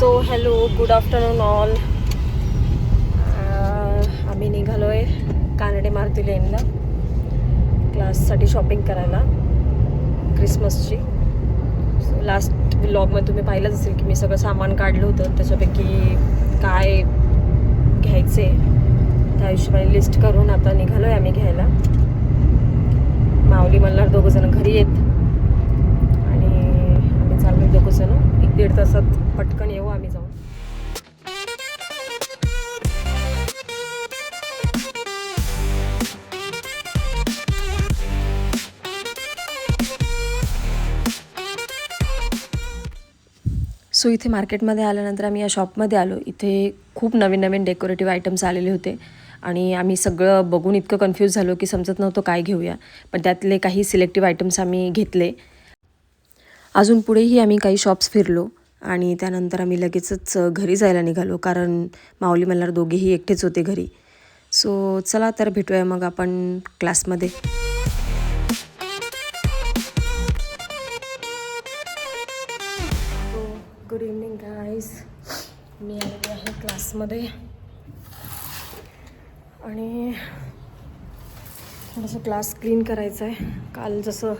So hello, good afternoon all. आम्ही निघालो आहे कानडे मारुती लेनला क्लाससाठी शॉपिंग करायला क्रिसमसची. सो लास्ट व्लॉगमध्ये तुम्ही पाहिलंच असेल की मी सगळं सामान काढलं होतं, त्याच्यापैकी काय घ्यायचे त्या हिशोबाने लिस्ट करून आता निघालो आहे आम्ही घ्यायला. माऊली मल्हार दोघंजण घरी आहेत आणि आम्ही चाललो आहे दोघंजण. 1-1.5 तासात पटकन येऊ आम्ही जाऊन. सो इथे मार्केटमध्ये आल्यानंतर आम्ही या शॉपमध्ये आलो. इथे खूप नवीन नवीन डेकोरेटिव्ह आयटम्स आलेले होते आणि आम्ही सगळं बघून इतकं कन्फ्यूज झालो की समजत नव्हतं काय घेऊया. पण त्यातले काही सिलेक्टिव्ह आयटम्स आम्ही घेतले. अजून पुढेही आम्ही काही शॉप्स फिरलो आणि त्यानंतर आम्ही लगेचच घरी जायला निघालो, कारण माऊली मल्हार दोघेही एकटेच होते घरी. सो चला तर भेटूया मग आपण क्लासमध्ये. Good evening guys. मी आलेली आहे क्लासमध्ये आणि थोडंसं क्लास क्लीन करायचं आहे. काल जसं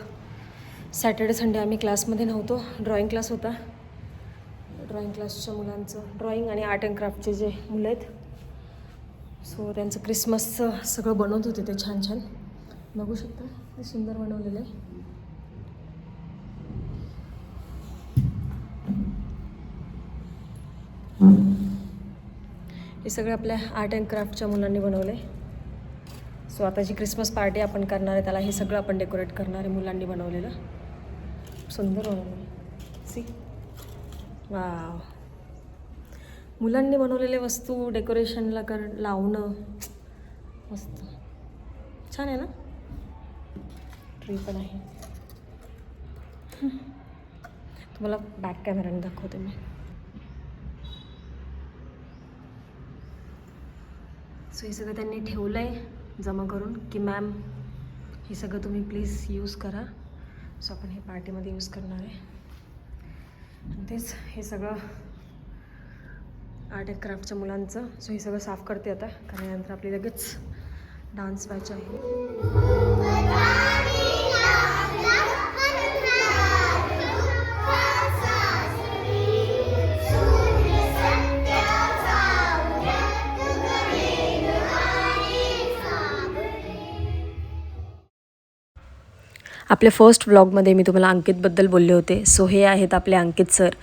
सॅटर्डे संडे आम्ही क्लासमध्ये नव्हतो, ड्रॉइंग क्लास होता. ड्रॉइंग क्लासच्या मुलांचं ड्रॉइंग आणि आर्ट अँड क्राफ्टचे जे मुलं आहेत, सो त्यांचं क्रिसमसचं सगळं बनवत होते ते छान छान. बघू शकता ते सुंदर बनवलेलं आहे. हे सगळं आपल्या आर्ट अँड क्राफ्टच्या मुलांनी बनवलं आहे. सो आता जी क्रिसमस पार्टी आपण करणार आहे त्याला हे सगळं आपण डेकोरेट करणार आहे. मुलांनी बनवलेलं सुंदर बनवलं. सी वाव, मुलांनी बनवलेले वस्तू डेकोरेशनला लावणं मस्त छान आहे ना. ट्री पण आहे. तुम्हाला बॅक कॅमेराने दाखवते मी. सो हे सगळं त्यांनी ठेवलं आहे जमा करून की मॅम हे सगळं तुम्ही प्लीज यूज करा. सो आपण हे पार्टीमध्ये यूज करणार आहे. आणि तेच हे सगळं आर्ट अँड क्राफ्टच्या मुलांचं. सो हे सगळं साफ करते आता, कारण यानंतर आपली लगेच डान्स व्हायचा आहे. आपल्या फर्स्ट व्लॉगमध्ये मी तुम्हाला अंकितबद्दल बोलले होते. सो हे आहेत आपले अंकित सर.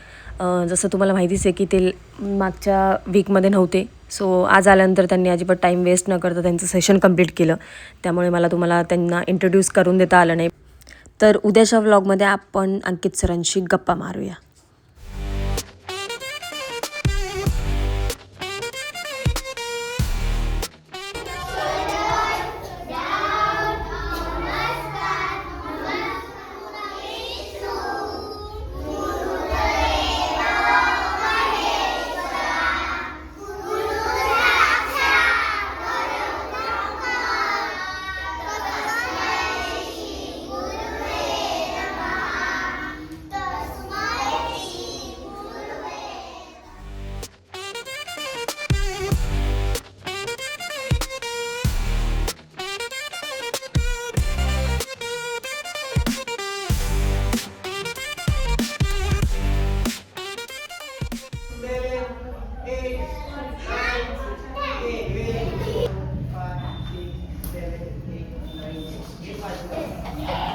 जसं तुम्हाला माहितीच आहे की ते मागच्या वीकमध्ये नव्हते. सो आज आल्यानंतर त्यांनी अजिबात टाईम वेस्ट न करता त्यांचं सेशन कंप्लीट केलं. त्यामुळे मला तुम्हाला त्यांना इंट्रोड्यूस करून देता आलं नाही. तर उद्याच्या व्लॉगमध्ये आपण अंकित सरांशी गप्पा मारूया.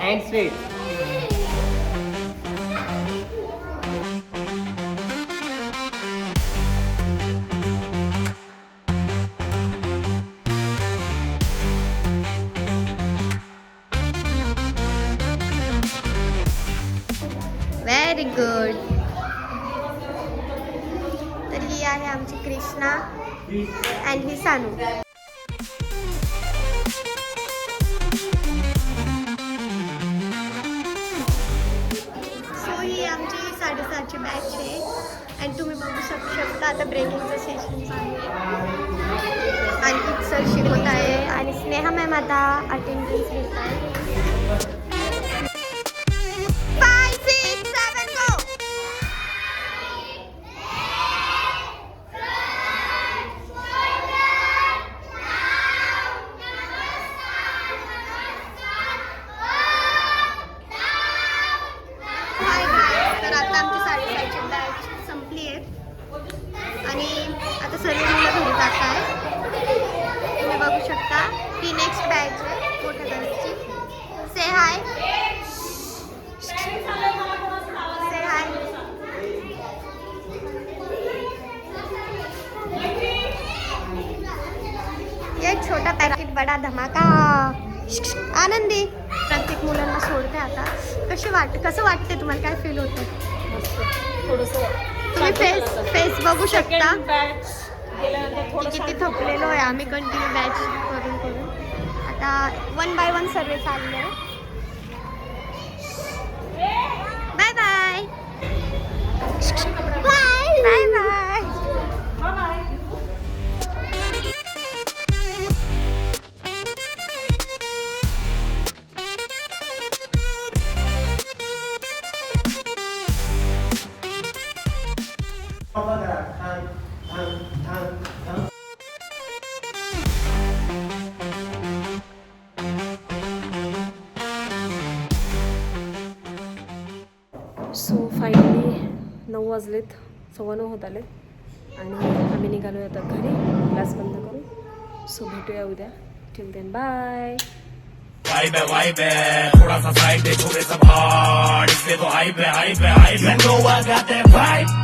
And sweet. Very good. तर ही आहे आमची कृष्णा and ही सानू. आमची बॅच आहे आणि तुम्ही बघू शकता आता ब्रेकिंगचं सेशन चालू आहे. अंकित सर शिकवत आहे आणि स्नेहा मॅम आता अटेंडन्स घेत आहे. टाका आहे. तुम्ही बघू शकता ही नेक्स्ट बॅच आहे मोठ्या गर्ल्सची. से हाय, से हाय. ये छोटा पॅकेट बडा धमाका. आनंदी प्रत्येक मुलांना सोडते आता. कसं वाटते तुम्हाला, काय फील होतं? तुम्ही फेस बघू शकता की किती थकलेलो आहे आम्ही कंटिन्यू बॅच करून करून. आता 1 बाय 1 सर्वे चालले आहे. Bye bye bye bye bye. So finally 9 वाजलेत, 9:15 होत आले आणि आम्ही निघालो आता घरी क्लास बंद करून. सो भेटूया उद्या. Till then bye. वाइब है थोड़ा सा साइड दे थोड़े सा भाड़ इसलिए तो हाइप है. You know I got that vibe.